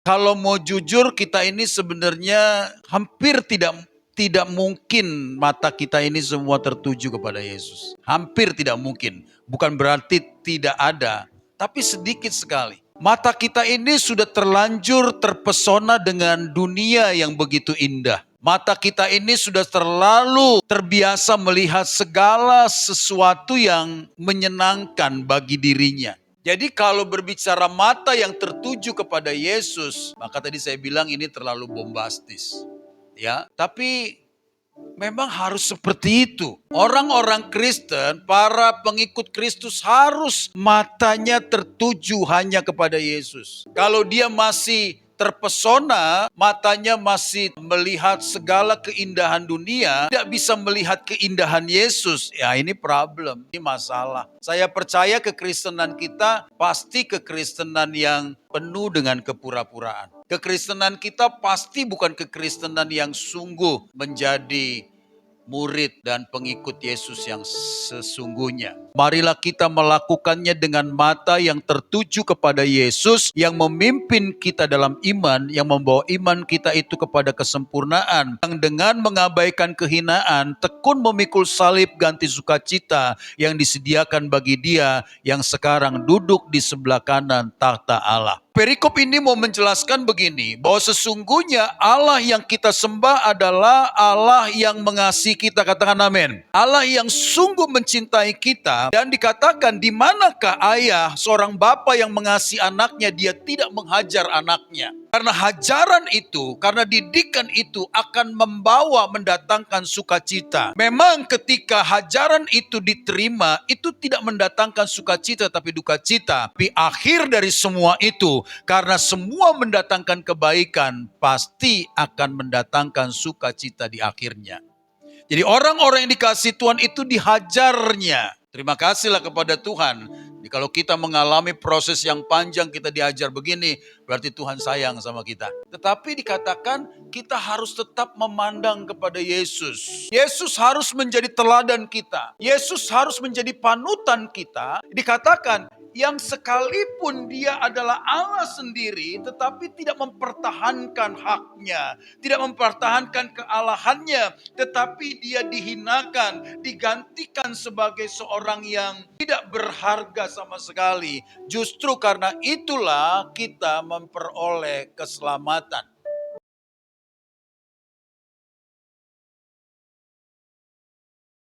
Kalau mau jujur, kita ini sebenarnya hampir tidak mungkin mata kita ini semua tertuju kepada Yesus. Hampir tidak mungkin. Bukan berarti tidak ada, tapi sedikit sekali. Mata kita ini sudah terlanjur terpesona dengan dunia yang begitu indah. Mata kita ini sudah terlalu terbiasa melihat segala sesuatu yang menyenangkan bagi dirinya. Jadi kalau berbicara mata yang tertuju kepada Yesus, maka tadi saya bilang ini terlalu bombastis. Ya, tapi memang harus seperti itu. Orang-orang Kristen, para pengikut Kristus harus matanya tertuju hanya kepada Yesus. Kalau dia masih terpesona, matanya masih melihat segala keindahan dunia, tidak bisa melihat keindahan Yesus. Ya, ini problem, ini masalah. Saya percaya kekristenan kita pasti kekristenan yang penuh dengan kepura-puraan. Kekristenan kita pasti bukan kekristenan yang sungguh menjadi murid dan pengikut Yesus yang sesungguhnya. Marilah kita melakukannya dengan mata yang tertuju kepada Yesus, yang memimpin kita dalam iman, yang membawa iman kita itu kepada kesempurnaan, yang dengan mengabaikan kehinaan, tekun memikul salib ganti sukacita yang disediakan bagi Dia yang sekarang duduk di sebelah kanan tahta Allah. Perikop ini mau menjelaskan begini, bahwa sesungguhnya Allah yang kita sembah adalah Allah yang mengasihi kita, katakan amin. Allah yang sungguh mencintai kita, dan dikatakan di manakah ayah seorang bapa yang mengasihi anaknya, dia tidak menghajar anaknya. Karena hajaran itu, karena didikan itu akan mendatangkan sukacita. Memang ketika hajaran itu diterima, itu tidak mendatangkan sukacita tapi duka cita. Tapi akhir dari semua itu, karena semua mendatangkan kebaikan, pasti akan mendatangkan sukacita di akhirnya. Jadi orang-orang yang dikasihi Tuhan itu dihajarnya. Terima kasihlah kepada Tuhan. Jadi kalau kita mengalami proses yang panjang, kita diajar begini, berarti Tuhan sayang sama kita. Tetapi dikatakan kita harus tetap memandang kepada Yesus. Yesus harus menjadi teladan kita. Yesus harus menjadi panutan kita. Dikatakan yang sekalipun dia adalah Allah sendiri, tetapi tidak mempertahankan haknya, tidak mempertahankan kealahannya, tetapi dia dihinakan, digantikan sebagai seorang yang tidak berharga sama sekali. Justru karena itulah kita memperoleh keselamatan.